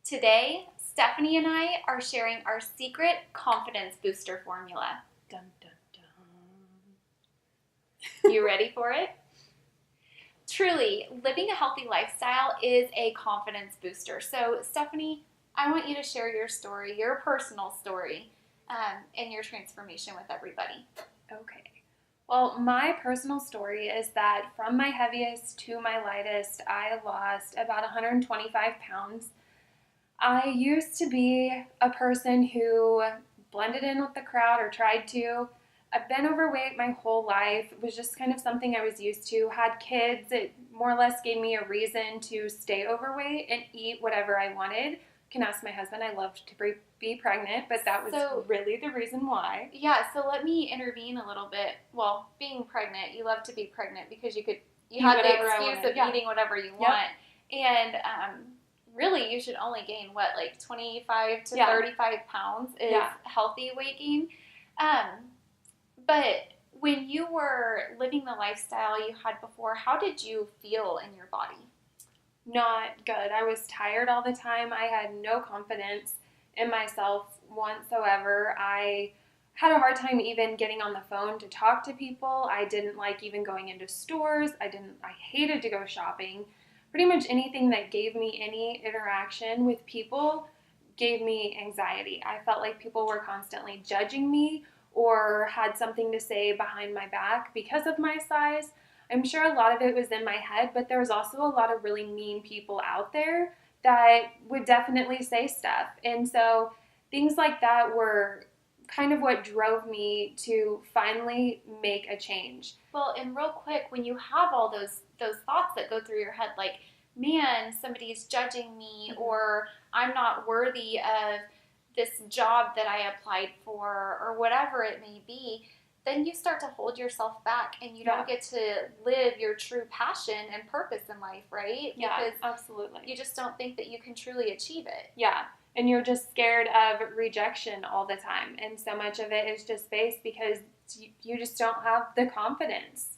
Today, Stephanie and I are sharing our secret confidence booster formula. Dun, dun, dun. You ready for it? Truly, living a healthy lifestyle is a confidence booster. So, Stephanie, I want you to share your story, your personal story, and your transformation with everybody. Okay. Well, my personal story is that from my heaviest to my lightest, I lost about 125 pounds. I used to be a person who blended in with the crowd or tried to. I've been overweight my whole life. It was just kind of something I was used to. Had kids, it more or less gave me a reason to stay overweight and eat whatever I wanted. You can ask my husband. I loved to be pregnant, but that was really the reason why. Yeah, so let me intervene a little bit. Well, being pregnant, you love to be pregnant because you had the excuse of eating whatever you want. And really, you should only gain, like 25 to 35 pounds is healthy weight gain. But when you were living the lifestyle you had before, how did you feel in your body? Not good. I was tired all the time. I had no confidence in myself whatsoever. I had a hard time even getting on the phone to talk to people. I didn't like even going into stores. I hated to go shopping. Pretty much anything that gave me any interaction with people gave me anxiety. I felt like people were constantly judging me or had something to say behind my back because of my size. I'm sure a lot of it was in my head, but there was also a lot of really mean people out there that would definitely say stuff. And so things like that were kind of what drove me to finally make a change. Well, and real quick, when you have all those thoughts that go through your head, like, man, somebody's judging me, or I'm not worthy of this job that I applied for, or whatever it may be, then you start to hold yourself back and you don't get to live your true passion and purpose in life, right? Yeah, because absolutely. You just don't think that you can truly achieve it. Yeah, and you're just scared of rejection all the time. And so much of it is just based because you just don't have the confidence.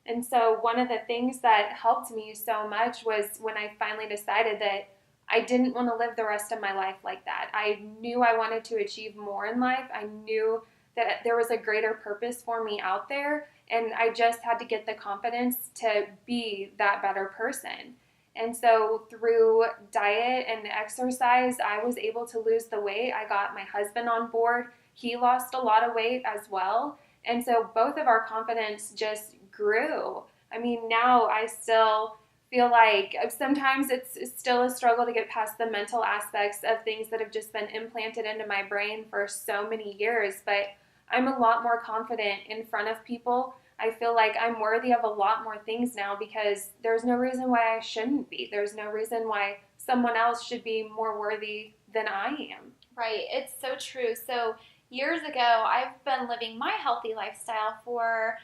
And so one of the things that helped me so much was when I finally decided that I didn't want to live the rest of my life like that. I knew I wanted to achieve more in life. I knew that there was a greater purpose for me out there, and I just had to get the confidence to be that better person. And so through diet and exercise, I was able to lose the weight. I got my husband on board. He lost a lot of weight as well. And so both of our confidence just grew. I mean, now I still feel like sometimes it's still a struggle to get past the mental aspects of things that have just been implanted into my brain for so many years, but I'm a lot more confident in front of people. I feel like I'm worthy of a lot more things now because there's no reason why I shouldn't be. There's no reason why someone else should be more worthy than I am. Right. It's so true. So years ago, I've been living my healthy lifestyle for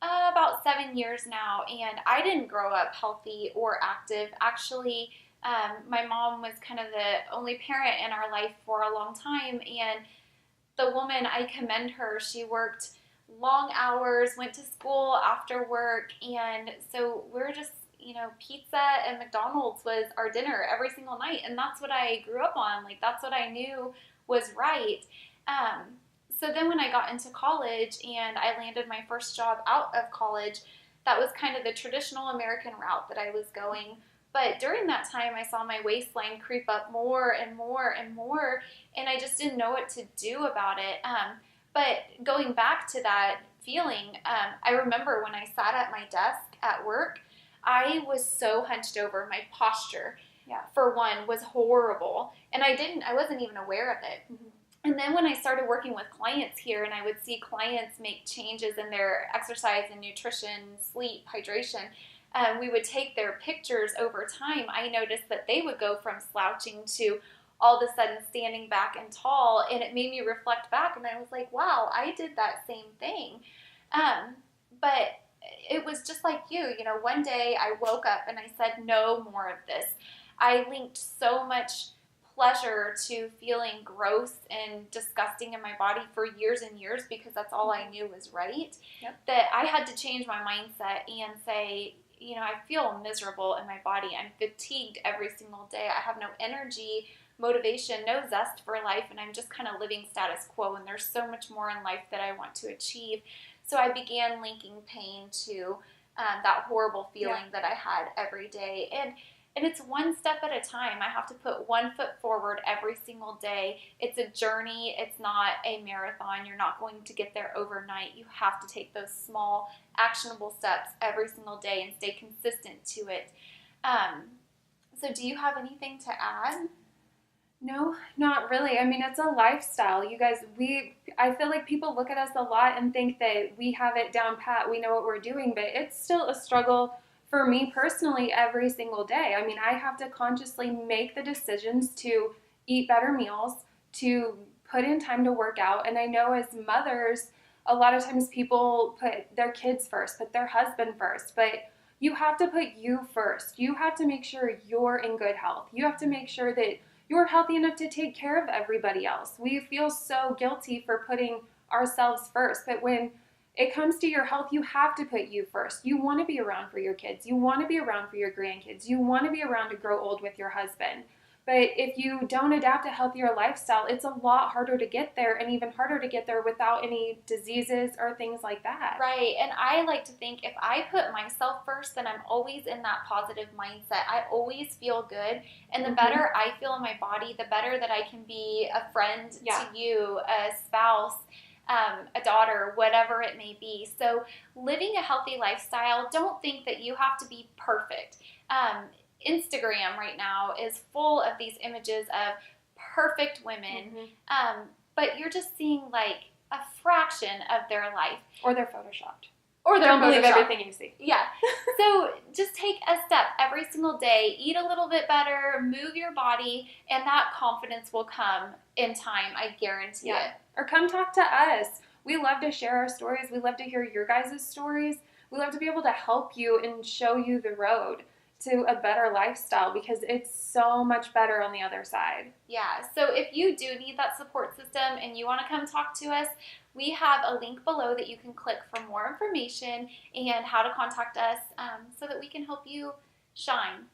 about 7 years now, and I didn't grow up healthy or active. Actually, my mom was kind of the only parent in our life for a long time, and the woman, I commend her. She worked long hours, went to school after work, and so we're just, pizza and McDonald's was our dinner every single night, and that's what I grew up on. Like, that's what I knew was right. So then when I got into college and I landed my first job out of college, that was kind of the traditional American route that I was going. But during that time, I saw my waistline creep up more and more and more, and I just didn't know what to do about it. But going back to that feeling, I remember when I sat at my desk at work, I was so hunched over. My posture, for one, was horrible, and I wasn't even aware of it. Mm-hmm. And then when I started working with clients here and I would see clients make changes in their exercise and nutrition, sleep, hydration, we would take their pictures over time. I noticed that they would go from slouching to all of a sudden standing back and tall, and it made me reflect back, and I was like, wow, I did that same thing. But it was just like you, one day I woke up and I said, no more of this. I linked so much pleasure to feeling gross and disgusting in my body for years and years because that's all I knew was right, that I had to change my mindset and say, I feel miserable in my body. I'm fatigued every single day. I have no energy, motivation, no zest for life, and I'm just kind of living status quo, and there's so much more in life that I want to achieve. So I began linking pain to that horrible feeling that I had every day. And it's one step at a time. I have to put one foot forward every single day. It's a journey. It's not a marathon. You're not going to get there overnight. You have to take those small, actionable steps every single day and stay consistent to it. So do you have anything to add? No, not really. I mean, it's a lifestyle. You guys, I feel like people look at us a lot and think that we have it down pat, we know what we're doing, but it's still a struggle for me personally every single day. I mean, I have to consciously make the decisions to eat better meals, to put in time to work out. And I know as mothers, a lot of times people put their kids first, put their husband first, but you have to put you first. You have to make sure you're in good health. You have to make sure that you're healthy enough to take care of everybody else. We feel so guilty for putting ourselves first, but when it comes to your health, you have to put you first. You want to be around for your kids. You want to be around for your grandkids. You want to be around to grow old with your husband. But if you don't adapt a healthier lifestyle, it's a lot harder to get there, and even harder to get there without any diseases or things like that. Right. And I like to think if I put myself first, then I'm always in that positive mindset. I always feel good. And the better I feel in my body, the better that I can be a friend to you, a spouse, a daughter, whatever it may be. So living a healthy lifestyle, don't think that you have to be perfect. Instagram right now is full of these images of perfect women, but you're just seeing like a fraction of their life. Or they're photoshopped. Or they're Don't believe photoshopped. everything you see. Yeah. So just take a step every single day, eat a little bit better, move your body, and that confidence will come in time. I guarantee it. Or come talk to us. We love to share our stories. We love to hear your guys' stories. We love to be able to help you and show you the road to a better lifestyle, because it's so much better on the other side. Yeah, so if you do need that support system and you want to come talk to us, we have a link below that you can click for more information and how to contact us so that we can help you shine.